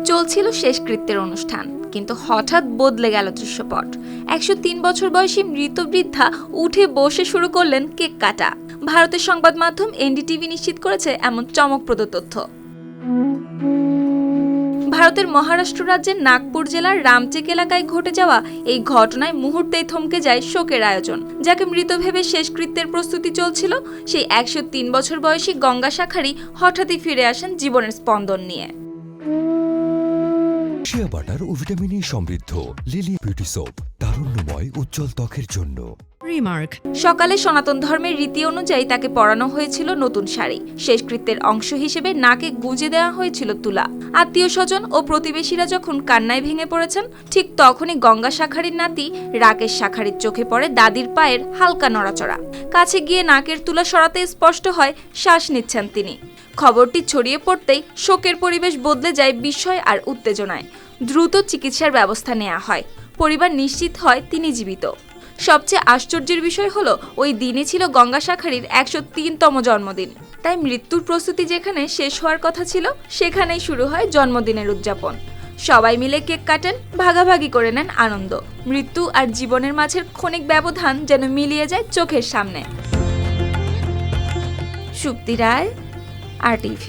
চলছিল শেষকৃত্যের অনুষ্ঠান, কিন্তু হঠাৎ বদলে গেল দৃশ্যপট। 103 বছর বয়সী মৃত বৃদ্ধা উঠে বসে শুরু করলেন কেক কাটা। ভারতের সংবাদ মাধ্যম এনডিটিভি নিশ্চিত করেছে এমন চমকপ্রদ তথ্য। ভারতের মহারাষ্ট্র রাজ্যের নাগপুর জেলার রামটেক এলাকায় ঘটে যাওয়া এই ঘটনায় মুহূর্তেই থমকে যায় শোকের আয়োজন। যাকে মৃত ভেবে শেষকৃত্যের প্রস্তুতি চলছিল, সেই 103 বছর বয়সী গঙ্গা শাখারি হঠাৎই ফিরে আসেন জীবনের স্পন্দন নিয়ে। শিয়া বাটার ও ভিটামিন ই সমৃদ্ধ লিলি বিউটি সোপ, তারুণ্যময় উজ্জ্বল ত্বকের জন্য। সকালে সনাতন ধর্মের রীতি অনুযায়ী তাকে পরানো হয়েছিল নতুন শাড়ি। শেষকৃত্যের অংশ হিসেবে নাকে গুঁজে দেওয়া হয়েছিল তুলা। আত্মীয় স্বজন ও প্রতিবেশীরা যখন কান্নায় ভেঙে পড়েছেন, ঠিক তখনই গঙ্গা শাখারির নাতি রাকেশ শাখারির চোখে পড়ে দাদির পায়ের হালকা নড়াচড়া। কাছে গিয়ে নাকের তুলা সরাতে স্পষ্ট হয় শ্বাস নিচ্ছেন তিনি। খবরটি ছড়িয়ে পড়তেই শোকের পরিবেশ বদলে যায় বিস্ময় আর উত্তেজনায়। দ্রুত চিকিৎসার ব্যবস্থা নেওয়া হয়। পরিবার নিশ্চিত হয় তিনি জীবিত। সবচেয়ে আশ্চর্যের বিষয় হলো, ওই দিনে ছিল গঙ্গা শাখারির 103তম জন্মদিন। তাই মৃত্যুর প্রস্তুতি যেখানে শেষ হওয়ার কথা ছিল, সেখানেই শুরু হয় জন্মদিনের উদযাপন। সবাই মিলে কেক কাটেন, ভাগাভাগি করে নেন আনন্দ। মৃত্যু আর জীবনের মাঝের ক্ষণিক ব্যবধান যেন মিলিয়ে যায় চোখের সামনে। সুপ্তি রায়, RTV।